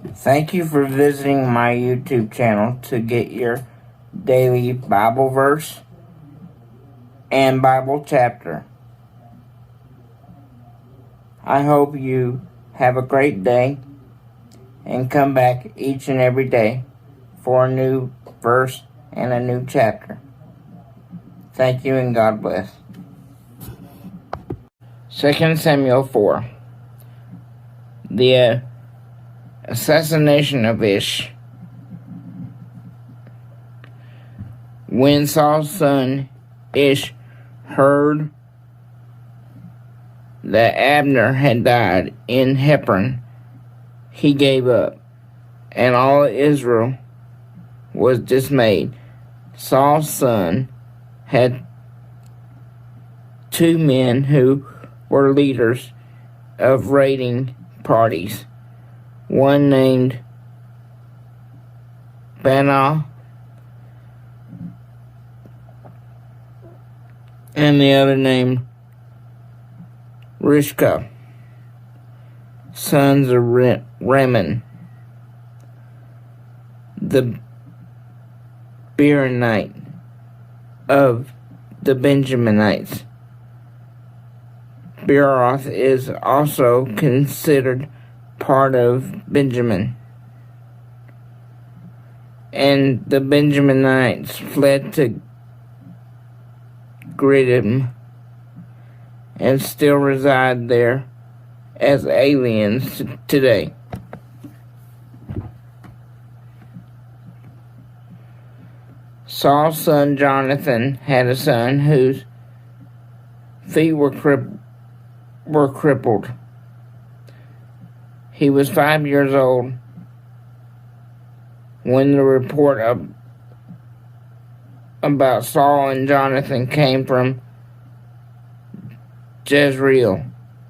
Thank you for visiting my YouTube channel to get your daily Bible verse and Bible chapter. I hope you have a great day and come back each and every day for a new verse and a new chapter. Thank you and God bless. 2 Samuel 4. The Assassination of Ish. When Saul's son Ish heard that Abner had died in Hebron, he gave up, and all Israel was dismayed. Saul's son had 2 men who were leaders of raiding parties, one named Baanah and the other named Rechab, sons of Rimmon the Beerothite of the Benjaminites. Beeroth is also considered part of Benjamin. And the Benjaminites fled to Gittaim and still reside there as aliens today. Saul's son Jonathan had a son whose feet were crippled. He was 5 years old when the report about Saul and Jonathan came from Jezreel.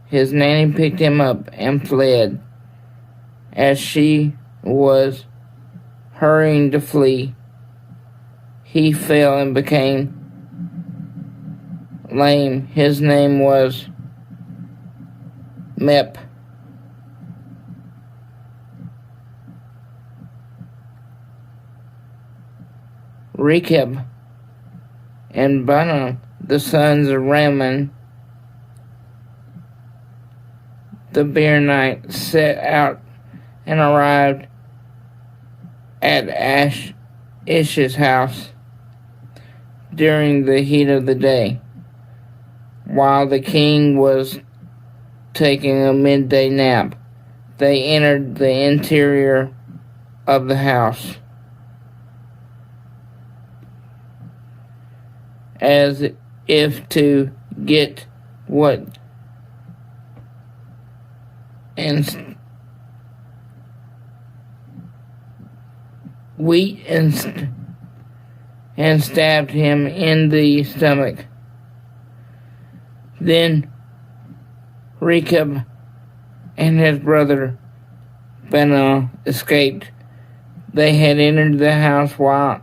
His nanny picked him up and fled. As she was hurrying to flee, he fell and became lame. His name was Rechab and Baanah, the sons of Rimmon the Beerothite, set out and arrived at Ish's house during the heat of the day, while the king was taking a midday nap. They entered the interior of the house as if to get wheat and stabbed him in the stomach. Then Rechab and his brother Baanah escaped. They had entered the house while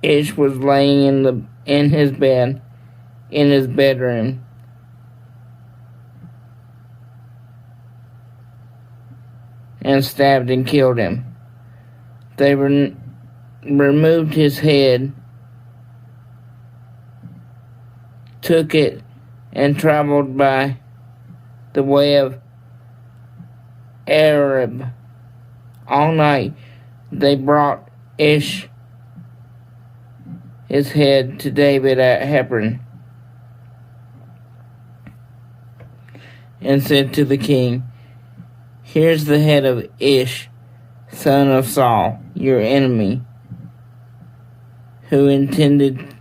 Ish was laying in his bed in his bedroom. And stabbed and killed him. They removed his head, took it, and traveled by the way of Arabah. All night they brought his head to David at Hebron, and said to the king, "Here's the head of Ish, son of Saul, your enemy, who intended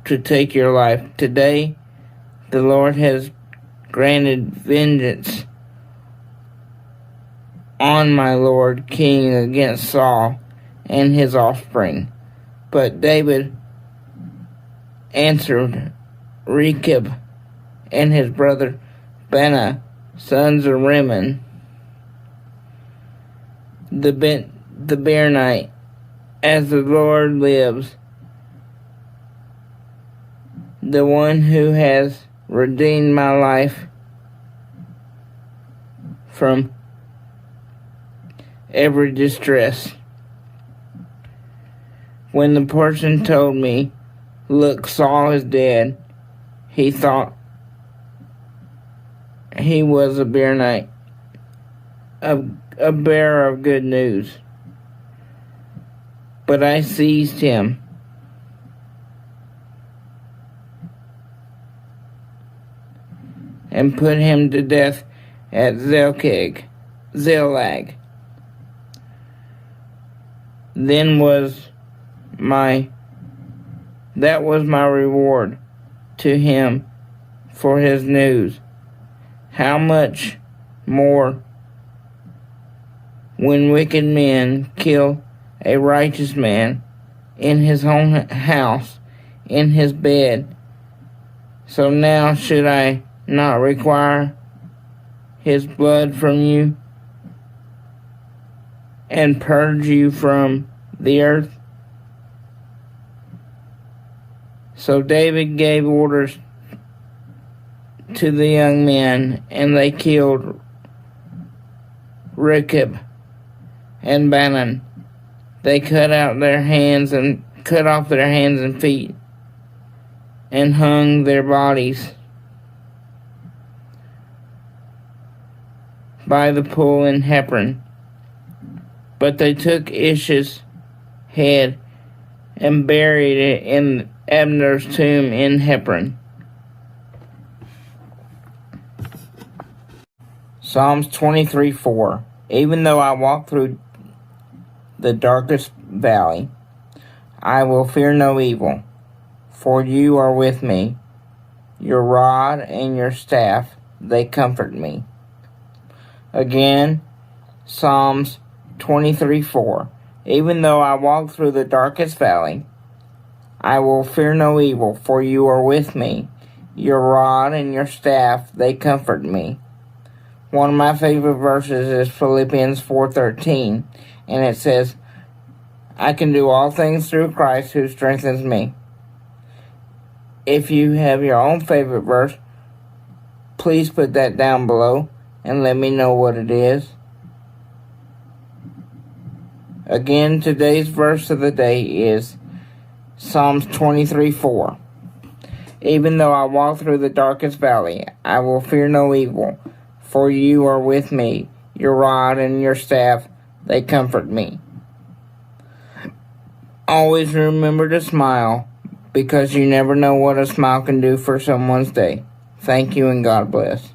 to take your life. Today, the Lord has granted vengeance on my lord king against Saul and his offspring." But David answered Rechab and his brother Baanah, sons of Rimmon the Beerothite, "As the Lord lives, the one who has redeemed my life from every distress. When the person told me, "Look, Saul is dead," he thought he was a Beerothite, a bearer of good news. But I seized him and put him to death at Ziklag. That was my reward to him for his news. How much more when wicked men kill a righteous man in his own house, in his bed. So now should I not require his blood from you and purge you from the earth? So David gave orders to the young men, and they killed Rechab and Baanah. They cut off their hands and feet, and hung their bodies by the pool in Hebron. But they took Ish's head and buried it in Abner's tomb in Hebron. Psalms 23:4. Even though I walk through the darkest valley, I will fear no evil, for you are with me. Your rod and your staff, they comfort me. Again, Psalms 23:4. Even though I walk through the darkest valley, I will fear no evil, for you are with me. Your rod and your staff, they comfort me. One of my favorite verses is Philippians 4:13, and it says, I can do all things through Christ who strengthens me. If you have your own favorite verse, please put that down below and let me know what it is. Again, today's verse of the day is Psalms 23:4. Even though I walk through the darkest valley, I will fear no evil, for you are with me. Your rod and your staff, they comfort me. Always remember to smile, because you never know what a smile can do for someone's day. Thank you and God bless.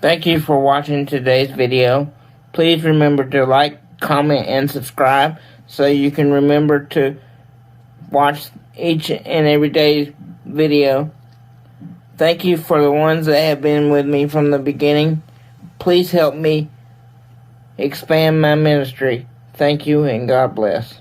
Thank you for watching today's video. Please remember to like, comment, and subscribe so you can remember to watch each and every day's video. Thank you for the ones that have been with me from the beginning. Please help me expand my ministry. Thank you and God bless.